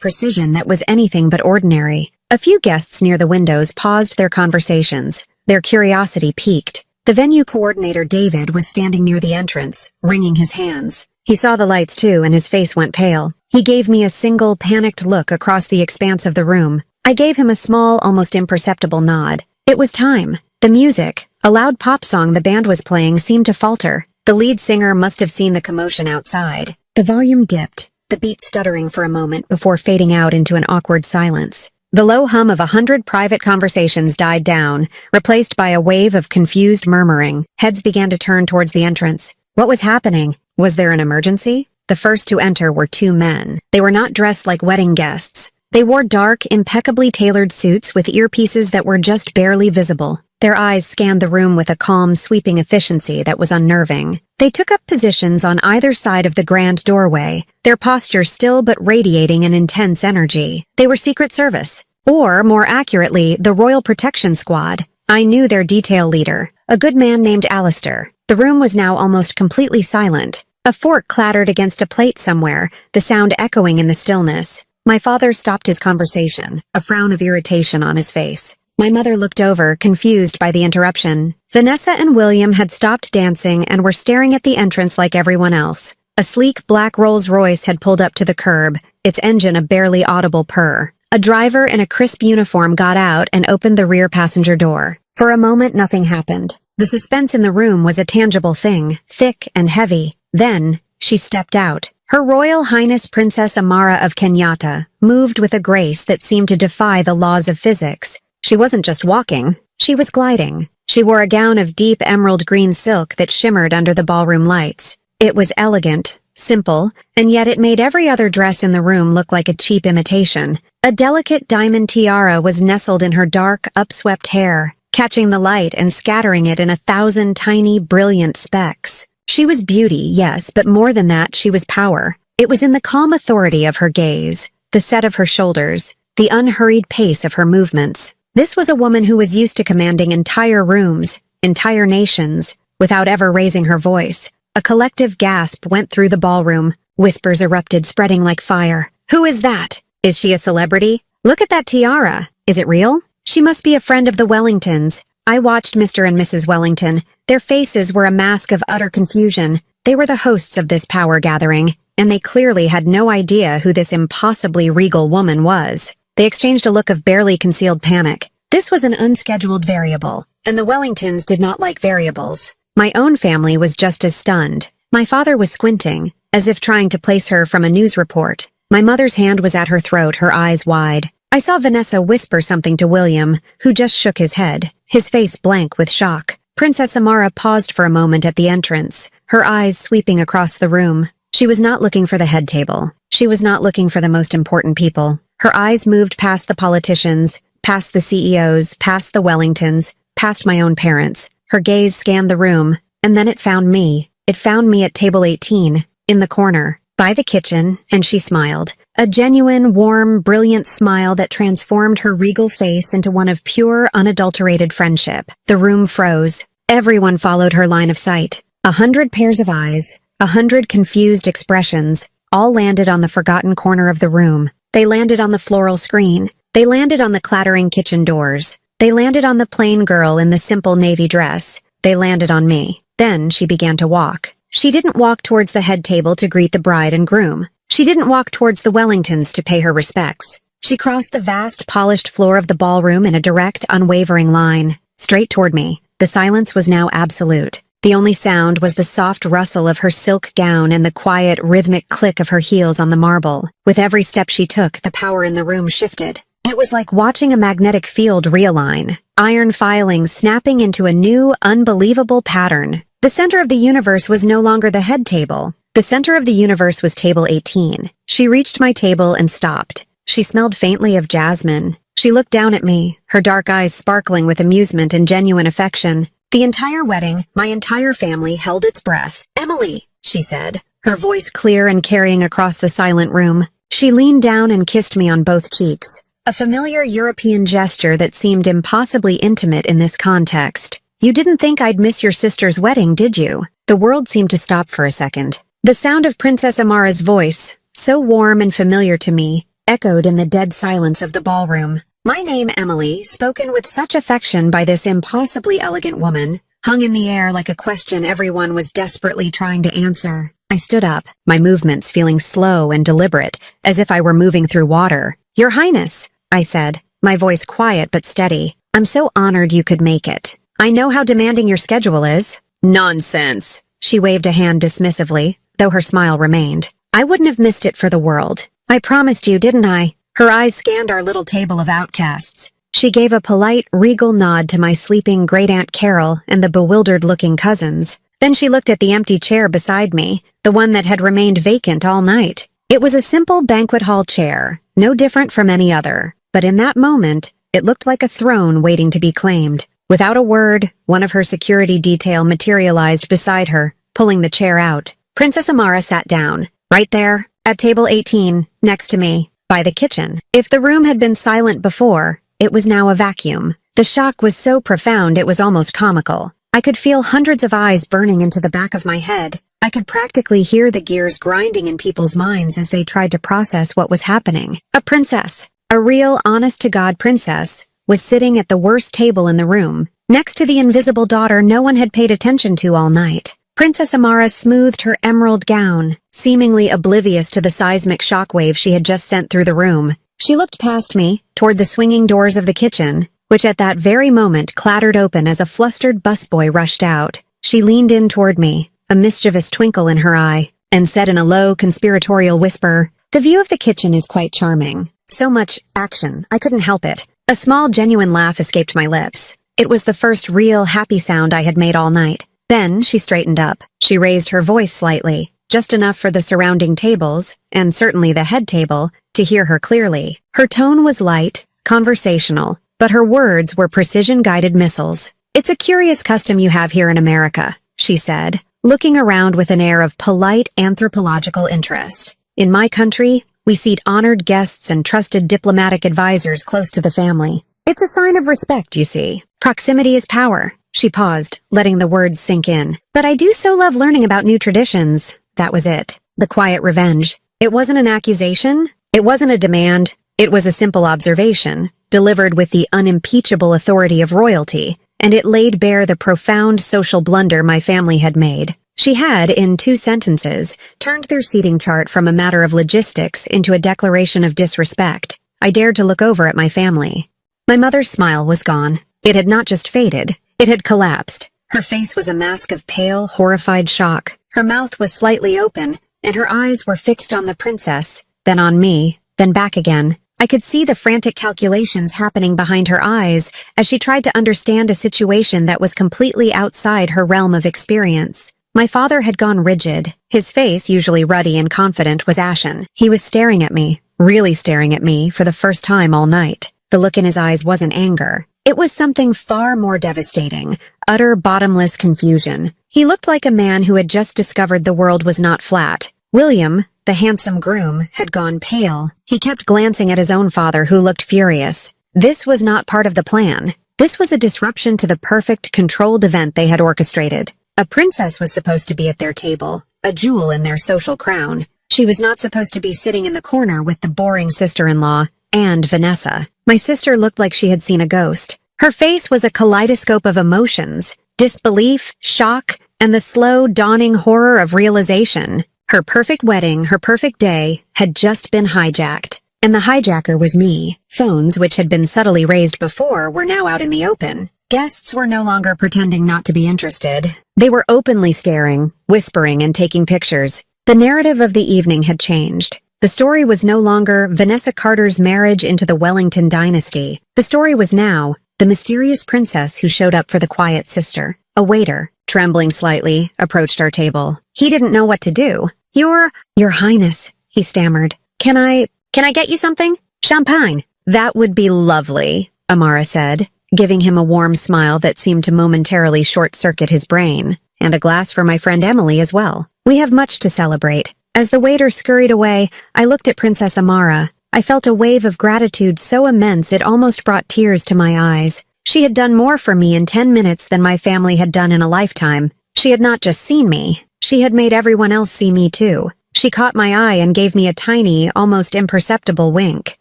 Speaker 1: precision that was anything but ordinary. A few guests near the windows paused their conversations. Their curiosity piqued. The venue coordinator, David, was standing near the entrance, wringing his hands. He saw the lights too, and his face went pale. He gave me a single, panicked look across the expanse of the room. I gave him a small, almost imperceptible nod. It was time. The music, a loud pop song the band was playing, seemed to falter. The lead singer must have seen the commotion outside. The volume dipped, the beat stuttering for a moment before fading out into an awkward silence. The low hum of 100 private conversations died down, replaced by a wave of confused murmuring. Heads began to turn towards the entrance. What was happening? Was there an emergency? The first to enter were two men. They were not dressed like wedding guests. They wore dark, impeccably tailored suits with earpieces that were just barely visible. Their eyes scanned the room with a calm, sweeping efficiency that was unnerving. They took up positions on either side of the grand doorway, their posture still but radiating an intense energy. They were Secret Service, or, more accurately, the Royal Protection Squad. I knew their detail leader, a good man named Alistair. The room was now almost completely silent. A fork clattered against a plate somewhere, the sound echoing in the stillness. My father stopped his conversation, a frown of irritation on his face. My mother looked over, confused by the interruption. Vanessa and William had stopped dancing and were staring at the entrance like everyone else. A sleek black Rolls-Royce had pulled up to the curb, its engine a barely audible purr. A driver in a crisp uniform got out and opened the rear passenger door. For a moment, nothing happened. The suspense in the room was a tangible thing, thick and heavy. Then, she stepped out. Her Royal Highness Princess Amara of Kenyatta moved with a grace that seemed to defy the laws of physics. She wasn't just walking, she was gliding. She wore a gown of deep emerald green silk that shimmered under the ballroom lights. It was elegant, simple, and yet it made every other dress in the room look like a cheap imitation. A delicate diamond tiara was nestled in her dark, upswept hair, catching the light and scattering it in 1,000 tiny, brilliant specks. She was beauty, yes, but more than that, she was power. It was in the calm authority of her gaze, the set of her shoulders, the unhurried pace of her movements. This was a woman who was used to commanding entire rooms, entire nations, without ever raising her voice. A collective gasp went through the ballroom. Whispers erupted, spreading like fire. Who is that? Is she a celebrity? Look at that tiara. Is it real? She must be a friend of the Wellingtons. I watched Mr. and Mrs. Wellington. Their faces were a mask of utter confusion. They were the hosts of this power gathering, and they clearly had no idea who this impossibly regal woman was. They exchanged a look of barely concealed panic. This was an unscheduled variable, and the Wellingtons did not like variables. My own family was just as stunned. My father was squinting, as if trying to place her from a news report. My mother's hand was at her throat, her eyes wide. I saw Vanessa whisper something to William, who just shook his head, his face blank with shock. Princess Amara paused for a moment at the entrance, her eyes sweeping across the room. She was not looking for the head table. She was not looking for the most important people. Her eyes moved past the politicians, past the CEOs, past the Wellingtons, past my own parents. Her gaze scanned the room, and then it found me. It found me at table 18, in the corner, by the kitchen, and she smiled. A genuine, warm, brilliant smile that transformed her regal face into one of pure, unadulterated friendship. The room froze. Everyone followed her line of sight. 100 pairs of eyes, 100 confused expressions, all landed on the forgotten corner of the room. They landed on the floral screen. They landed on the clattering kitchen doors. They landed on the plain girl in the simple navy dress. They landed on me. Then she began to walk. She didn't walk towards the head table to greet the bride and groom. She didn't walk towards the Wellingtons to pay her respects. She crossed the vast, polished floor of the ballroom in a direct, unwavering line, straight toward me. The silence was now absolute. The only sound was the soft rustle of her silk gown and the quiet, rhythmic click of her heels on the marble. With every step she took, the power in the room shifted. It was like watching a magnetic field realign, iron filings snapping into a new, unbelievable pattern. The center of the universe was no longer the head table. The center of the universe was table 18. She reached my table and stopped. She smelled faintly of jasmine. She looked down at me, her dark eyes sparkling with amusement and genuine affection. The entire wedding, my entire family, held its breath. "Emily," she said, her voice clear and carrying across the silent room. She leaned down and kissed me on both cheeks. A familiar European gesture that seemed impossibly intimate in this context. "You didn't think I'd miss your sister's wedding, did you?" The world seemed to stop for a second. The sound of Princess Amara's voice, so warm and familiar to me, echoed in the dead silence of the ballroom. My name, Emily, spoken with such affection by this impossibly elegant woman, hung in the air like a question everyone was desperately trying to answer. I stood up, my movements feeling slow and deliberate, as if I were moving through water. "Your Highness," I said, my voice quiet but steady. "I'm so honored you could make it. I know how demanding your schedule is." "Nonsense." She waved a hand dismissively, though her smile remained. "I wouldn't have missed it for the world. I promised you, didn't I?" Her eyes scanned our little table of outcasts. She gave a polite, regal nod to my sleeping great-aunt Carol and the bewildered-looking cousins. Then she looked at the empty chair beside me, the one that had remained vacant all night. It was a simple banquet hall chair, no different from any other. But in that moment, it looked like a throne waiting to be claimed. Without a word, one of her security detail materialized beside her, pulling the chair out. Princess Amara sat down, right there, at table 18, next to me, by the kitchen. If the room had been silent before, it was now a vacuum. The shock was so profound it was almost comical. I could feel hundreds of eyes burning into the back of my head. I could practically hear the gears grinding in people's minds as they tried to process what was happening. A princess, a real honest-to-God princess, was sitting at the worst table in the room, next to the invisible daughter no one had paid attention to all night. Princess Amara smoothed her emerald gown, seemingly oblivious to the seismic shockwave she had just sent through the room. She looked past me, toward the swinging doors of the kitchen, which at that very moment clattered open as a flustered busboy rushed out. She leaned in toward me, a mischievous twinkle in her eye, and said in a low, conspiratorial whisper, "The view of the kitchen is quite charming. So much action, I couldn't help it." A small, genuine laugh escaped my lips. It was the first real, happy sound I had made all night. Then she straightened up. She raised her voice slightly, just enough for the surrounding tables, and certainly the head table, to hear her clearly. Her tone was light, conversational, but her words were precision-guided missiles. "It's a curious custom you have here in America," she said, looking around with an air of polite anthropological interest. "In my country, we seat honored guests and trusted diplomatic advisors close to the family. It's a sign of respect, you see. Proximity is power." She paused, letting the words sink in. "But I do so love learning about new traditions." That was it. The quiet revenge. It wasn't an accusation. It wasn't a demand. It was a simple observation, delivered with the unimpeachable authority of royalty, and it laid bare the profound social blunder my family had made. She had, in 2 sentences, turned their seating chart from a matter of logistics into a declaration of disrespect. I dared to look over at my family. My mother's smile was gone. It had not just faded, it had collapsed. Her face was a mask of pale, horrified shock. Her mouth was slightly open, and her eyes were fixed on the princess, then on me, then back again. I could see the frantic calculations happening behind her eyes as she tried to understand a situation that was completely outside her realm of experience. My father had gone rigid. His face, usually ruddy and confident, was ashen. He was staring at me, really staring at me, for the first time all night. The look in his eyes wasn't anger. It was something far more devastating, utter bottomless confusion. He looked like a man who had just discovered the world was not flat. William, the handsome groom, had gone pale. He kept glancing at his own father, who looked furious. This was not part of the plan. This was a disruption to the perfect, controlled event they had orchestrated. A princess was supposed to be at their table, a jewel in their social crown. She was not supposed to be sitting in the corner with the boring sister-in-law and Vanessa. My sister looked like she had seen a ghost. Her face was a kaleidoscope of emotions, disbelief, shock, and the slow, dawning horror of realization. Her perfect wedding, her perfect day, had just been hijacked. And the hijacker was me. Phones, which had been subtly raised before, were now out in the open. Guests were no longer pretending not to be interested. They were openly staring, whispering, and taking pictures. The narrative of the evening had changed. The story was no longer Vanessa Carter's marriage into the Wellington dynasty. The story was now the mysterious princess who showed up for the quiet sister. A waiter, trembling slightly, approached our table. He didn't know what to do. Your Highness," he stammered. Can I get you something? Champagne." "That would be lovely," Amara said, giving him a warm smile that seemed to momentarily short-circuit his brain. "And a glass for my friend Emily as well. We have much to celebrate." As the waiter scurried away, I looked at Princess Amara. I felt a wave of gratitude so immense it almost brought tears to my eyes. She had done more for me in 10 minutes than my family had done in a lifetime. She had not just seen me, she had made everyone else see me too. She caught my eye and gave me a tiny, almost imperceptible wink.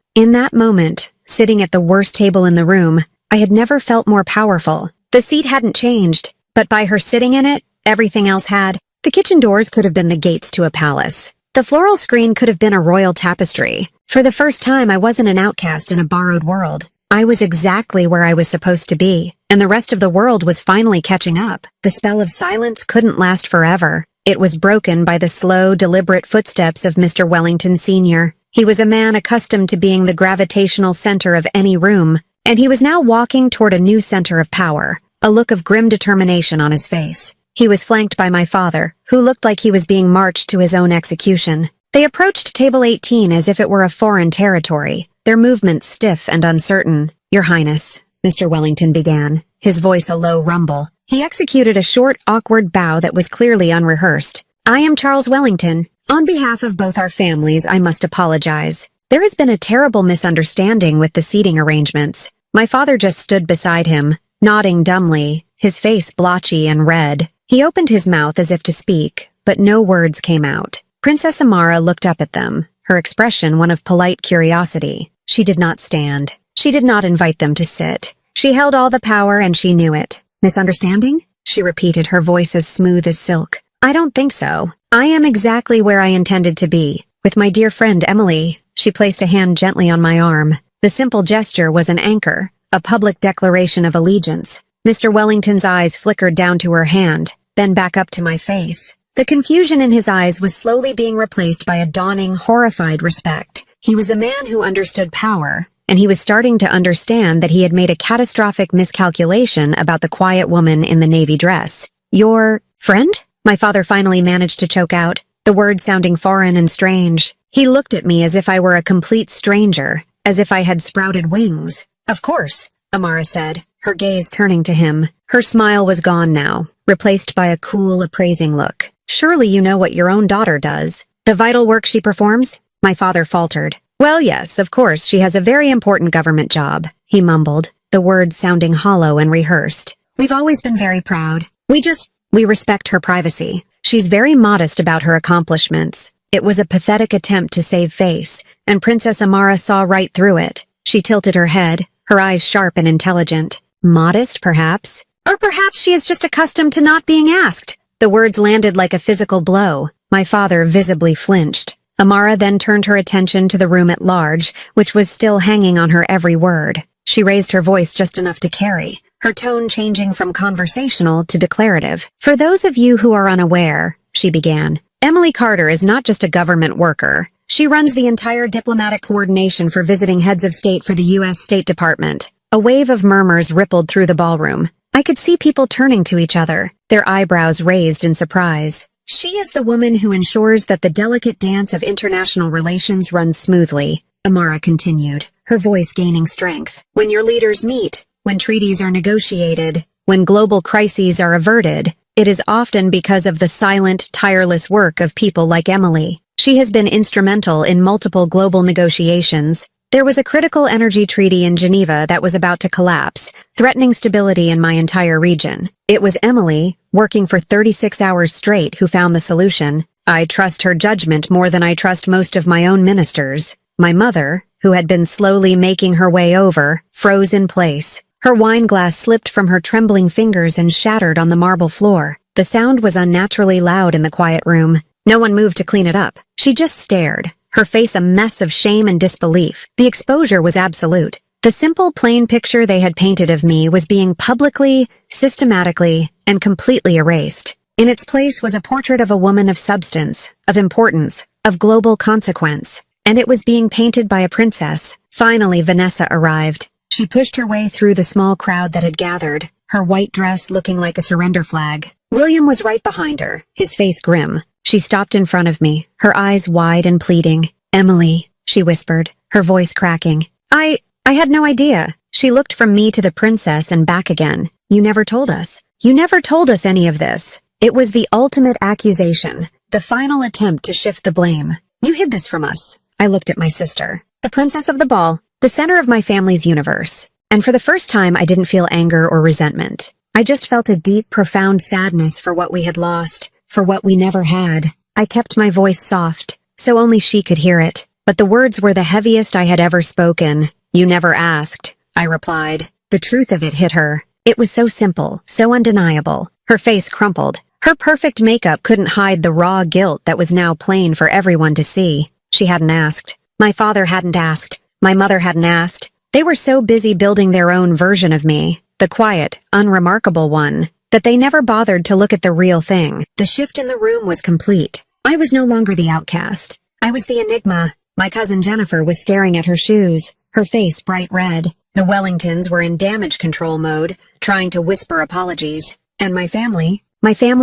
Speaker 1: In that moment, sitting at the worst table in the room, I had never felt more powerful. The seat hadn't changed, but by her sitting in it, everything else had. The kitchen doors could have been the gates to a palace. The floral screen could have been a royal tapestry. For the first time, I wasn't an outcast in a borrowed world. I was exactly where I was supposed to be, and the rest of the world was finally catching up. The spell of silence couldn't last forever. It was broken by the slow, deliberate footsteps of Mr. Wellington Sr. He was a man accustomed to being the gravitational center of any room, and he was now walking toward a new center of power, a look of grim determination on his face. He was flanked by my father, who looked like he was being marched to his own execution. They approached table 18 as if it were a foreign territory, their movements stiff and uncertain. "Your Highness," Mr. Wellington began, his voice a low rumble. He executed a short, awkward bow that was clearly unrehearsed. "I am Charles Wellington. On behalf of both our families, I must apologize. There has been a terrible misunderstanding with the seating arrangements." My father just stood beside him, nodding dumbly, his face blotchy and red. He opened his mouth as if to speak, but no words came out. Princess Amara looked up at them, her expression one of polite curiosity. She did not stand. She did not invite them to sit. She held all the power and she knew it. "Misunderstanding?" she repeated, her voice as smooth as silk. "I don't think so. I am exactly where I intended to be, with my dear friend Emily." She placed a hand gently on my arm. The simple gesture was an anchor, a public declaration of allegiance. Mr. Wellington's eyes flickered down to her hand, then back up to my face. The confusion in his eyes was slowly being replaced by a dawning, horrified respect. He was a man who understood power, and he was starting to understand that he had made a catastrophic miscalculation about the quiet woman in the navy dress. "Your friend?" My father finally managed to choke out, the words sounding foreign and strange. He looked at me as if I were a complete stranger, as if I had sprouted wings. "Of course. Amara said, her gaze turning to him. Her smile was gone now, replaced by a cool, appraising look. Surely you know what your own daughter does. The vital work she performs? My father faltered. Well, yes, of course, she has a very important government job, he mumbled, the words sounding hollow and rehearsed. We've always been very proud. We respect her privacy. She's very modest about her accomplishments. It was a pathetic attempt to save face, and Princess Amara saw right through it. She tilted her head, her eyes sharp and intelligent. Modest, perhaps? Or perhaps she is just accustomed to not being asked. The words landed like a physical blow. My father visibly flinched. Amara then turned her attention to the room at large, which was still hanging on her every word. She raised her voice just enough to carry, her tone changing from conversational to declarative. For those of you who are unaware, she began, Emily Carter is not just a government worker. She runs the entire diplomatic coordination for visiting heads of state for the U.S. State Department. A wave of murmurs rippled through the ballroom. I could see people turning to each other, their eyebrows raised in surprise. She is the woman who ensures that the delicate dance of international relations runs smoothly, Amara continued, her voice gaining strength. When your leaders meet, when treaties are negotiated, when global crises are averted, it is often because of the silent, tireless work of people like Emily. She has been instrumental in multiple global negotiations. There was a critical energy treaty in Geneva that was about to collapse, threatening stability in my entire region. It was Emily, working for 36 hours straight, who found the solution. I trust her judgment more than I trust most of my own ministers. My mother, who had been slowly making her way over, froze in place. Her wine glass slipped from her trembling fingers and shattered on the marble floor. The sound was unnaturally loud in the quiet room. No one moved to clean it up. She just stared, her face a mess of shame and disbelief. The exposure was absolute. The simple, plain picture they had painted of me was being publicly, systematically, and completely erased. In its place was a portrait of a woman of substance, of importance, of global consequence. And it was being painted by a princess. Finally, Vanessa arrived. She pushed her way through the small crowd that had gathered, her white dress looking like a surrender flag. William was right behind her, his face grim. She stopped in front of me, her eyes wide and pleading. Emily, she whispered, her voice cracking. I had no idea. She looked from me to the princess and back again. You never told us. You never told us any of this. It was the ultimate accusation, the final attempt to shift the blame. You hid this from us. I looked at my sister, the princess of the ball, the center of my family's universe. And for the first time, I didn't feel anger or resentment. I just felt a deep, profound sadness for what we had lost, for what we never had. I kept my voice soft, so only she could hear it. But the words were the heaviest I had ever spoken. You never asked, I replied. The truth of it hit her. It was so simple, so undeniable. Her face crumpled. Her perfect makeup couldn't hide the raw guilt that was now plain for everyone to see. She hadn't asked. My father hadn't asked. My mother hadn't asked. They were so busy building their own version of me, the quiet, unremarkable one, that they never bothered to look at the real thing. The shift in the room was complete. I was no longer the outcast. I was the enigma. My cousin Jennifer was staring at her shoes, her face bright red. The Wellingtons were in damage control mode, trying to whisper apologies. And my family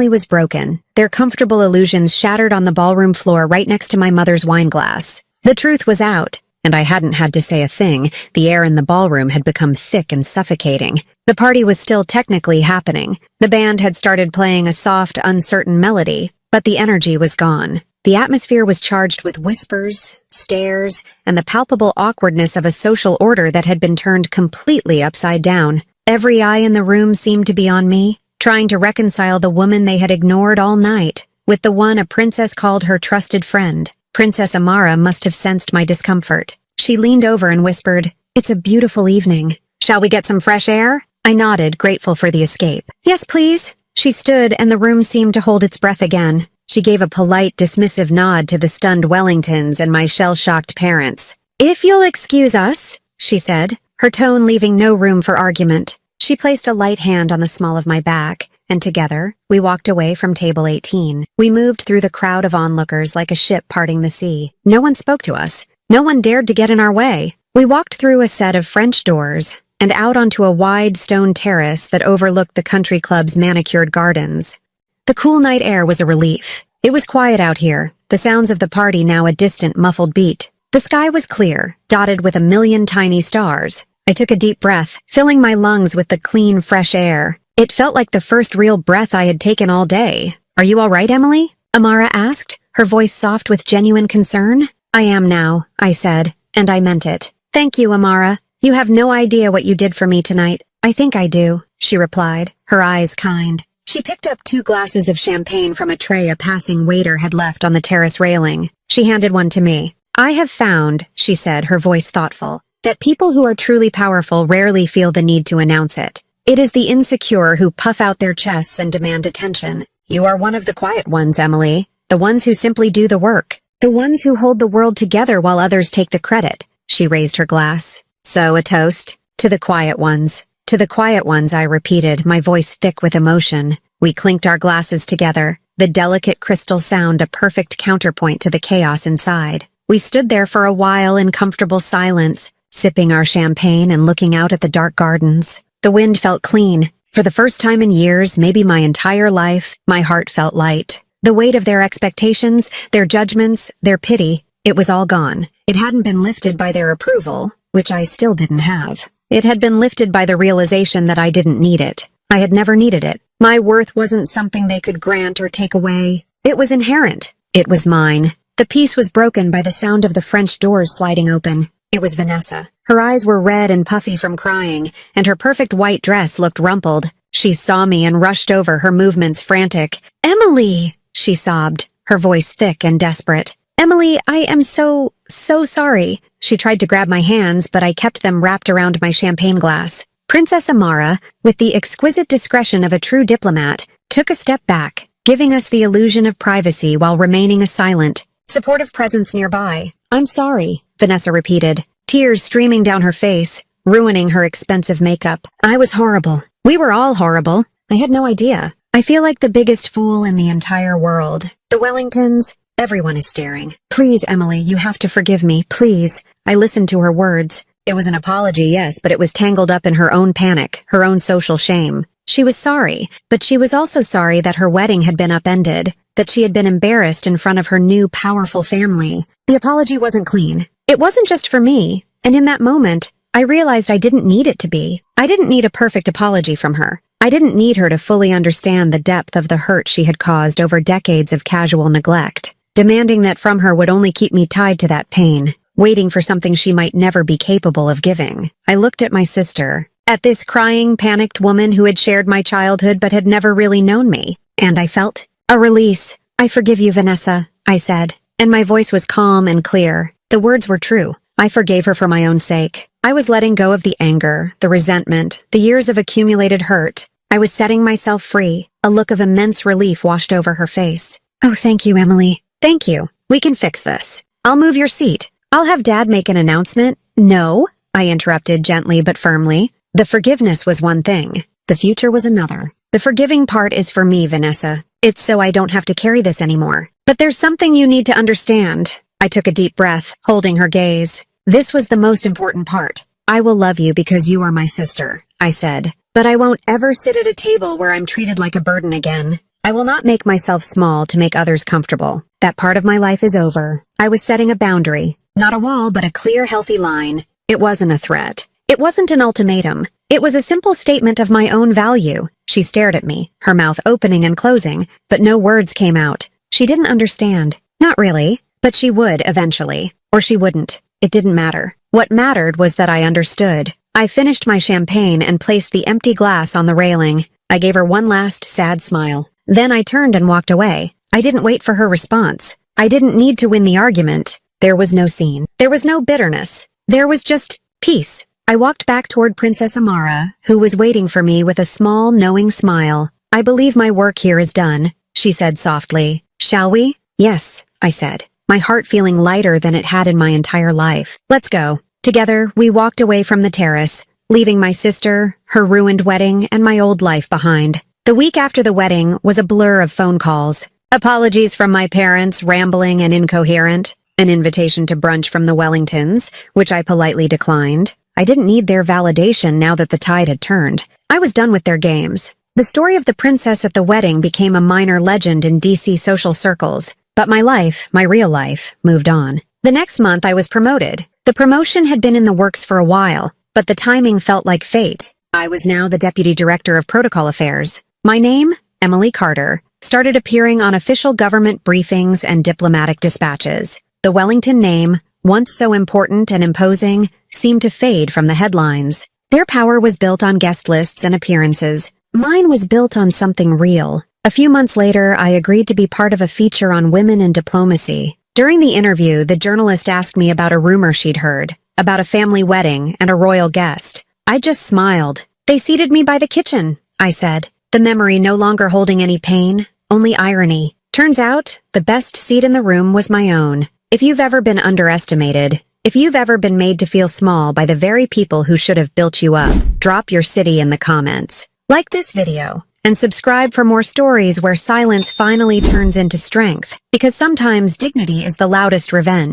Speaker 1: was broken, their comfortable illusions shattered on the ballroom floor right next to my mother's wine glass. The truth was out, and I hadn't had to say a thing. The air in the ballroom had become thick and suffocating. The party was still technically happening. The band had started playing a soft, uncertain melody, but the energy was gone. The atmosphere was charged with whispers, stares, and the palpable awkwardness of a social order that had been turned completely upside down. Every eye in the room seemed to be on me, trying to reconcile the woman they had ignored all night with the one a princess called her trusted friend. Princess Amara must have sensed my discomfort. She leaned over and whispered, "It's a beautiful evening. Shall we get some fresh air?" I nodded, grateful for the escape. "Yes, please." She stood, and the room seemed to hold its breath again. She gave a polite, dismissive nod to the stunned Wellingtons and my shell-shocked parents. "If you'll excuse us," she said, her tone leaving no room for argument. She placed a light hand on the small of my back, and together, we walked away from table 18. We moved through the crowd of onlookers like a ship parting the sea. No one spoke to us. No one dared to get in our way. We walked through a set of French doors and out onto a wide stone terrace that overlooked the country club's manicured gardens. The cool night air was a relief. It was quiet out here, the sounds of the party now a distant, muffled beat. The sky was clear, dotted with a million tiny stars. I took a deep breath, filling my lungs with the clean, fresh air. It felt like the first real breath I had taken all day. Are you all right, Emily? Amara asked, her voice soft with genuine concern. I am now, I said, and I meant it. Thank you, Amara. You have no idea what you did for me tonight. I think I do, she replied, her eyes kind. She picked up 2 glasses of champagne from a tray a passing waiter had left on the terrace railing. She handed one to me. I have found, she said, her voice thoughtful, that people who are truly powerful rarely feel the need to announce it. It is the insecure who puff out their chests and demand attention. You are one of the quiet ones, Emily. The ones who simply do the work. The ones who hold the world together while others take the credit. She raised her glass. So a toast. To the quiet ones. To the quiet ones, I repeated, my voice thick with emotion. We clinked our glasses together, the delicate crystal sound a perfect counterpoint to the chaos inside. We stood there for a while in comfortable silence, sipping our champagne and looking out at the dark gardens. The wind felt clean. For the first time in years, maybe my entire life, my heart felt light. The weight of their expectations, their judgments, their pity, it was all gone. It hadn't been lifted by their approval, which I still didn't have. It had been lifted by the realization that I didn't need it. I had never needed it. My worth wasn't something they could grant or take away. It was inherent. It was mine. The peace was broken by the sound of the French doors sliding open. It was Vanessa. Her eyes were red and puffy from crying, and her perfect white dress looked rumpled. She saw me and rushed over, her movements frantic. Emily, she sobbed, her voice thick and desperate. Emily, I am so sorry. She tried to grab my hands, but I kept them wrapped around my champagne glass. Princess Amara, with the exquisite discretion of a true diplomat, took a step back, giving us the illusion of privacy while remaining a silent, supportive presence nearby. I'm sorry, Vanessa repeated, tears streaming down her face, ruining her expensive makeup. I was horrible. We were all horrible. I had no idea. I feel like the biggest fool in the entire world. The Wellingtons, everyone is staring. Please, Emily, you have to forgive me, please. I listened to her words. It was an apology, yes, but it was tangled up in her own panic, her own social shame. She was sorry, but she was also sorry that her wedding had been upended, that she had been embarrassed in front of her new, powerful family. The apology wasn't clean. It wasn't just for me, and in that moment, I realized I didn't need it to be. I didn't need a perfect apology from her. I didn't need her to fully understand the depth of the hurt she had caused over decades of casual neglect. Demanding that from her would only keep me tied to that pain, waiting for something she might never be capable of giving. I looked at my sister, at this crying, panicked woman who had shared my childhood but had never really known me, and I felt a release. I forgive you, Vanessa, I said, and my voice was calm and clear. The words were true. I forgave her for my own sake. I was letting go of the anger, the resentment, the years of accumulated hurt. I was setting myself free. A look of immense relief washed over her face. Oh, thank you, Emily. Thank you. We can fix this. I'll move your seat. I'll have Dad make an announcement. No, I interrupted gently but firmly. The forgiveness was one thing. The future was another. The forgiving part is for me, Vanessa. It's so I don't have to carry this anymore. But there's something you need to understand. I took a deep breath, holding her gaze. This was the most important part. I will love you because you are my sister, I said. But I won't ever sit at a table where I'm treated like a burden again. I will not make myself small to make others comfortable. That part of my life is over. I was setting a boundary. Not a wall, but a clear, healthy line. It wasn't a threat. It wasn't an ultimatum. It was a simple statement of my own value. She stared at me, her mouth opening and closing, but no words came out. She didn't understand. Not really. But she would eventually. Or she wouldn't. It didn't matter. What mattered was that I understood. I finished my champagne and placed the empty glass on the railing. I gave her one last sad smile. Then I turned and walked away. I didn't wait for her response. I didn't need to win the argument. There was no scene. There was no bitterness. There was just peace. I walked back toward Princess Amara, who was waiting for me with a small, knowing smile. I believe my work here is done, she said softly. Shall we? Yes, I said, my heart feeling lighter than it had in my entire life. Let's go. Together, we walked away from the terrace, leaving my sister, her ruined wedding, and my old life behind. The week after the wedding was a blur of phone calls. Apologies from my parents, rambling and incoherent. An invitation to brunch from the Wellingtons, which I politely declined. I didn't need their validation now that the tide had turned. I was done with their games. The story of the princess at the wedding became a minor legend in DC social circles. But my life, my real life, moved on. The next month I was promoted. The promotion had been in the works for a while. but the timing felt like fate. I was now the Deputy Director of Protocol Affairs. My name, Emily Carter, started appearing on official government briefings and diplomatic dispatches. The Wellington name, once so important and imposing, seemed to fade from the headlines. Their power was built on guest lists and appearances. Mine was built on something real. A few months later, I agreed to be part of a feature on women in diplomacy. During the interview, the journalist asked me about a rumor she'd heard, about a family wedding and a royal guest. I just smiled. "They seated me by the kitchen," I said, the memory no longer holding any pain, only irony. Turns out, the best seat in the room was my own. If you've ever been underestimated, if you've ever been made to feel small by the very people who should have built you up, drop your city in the comments. Like this video, and subscribe for more stories where silence finally turns into strength, because sometimes dignity is the loudest revenge.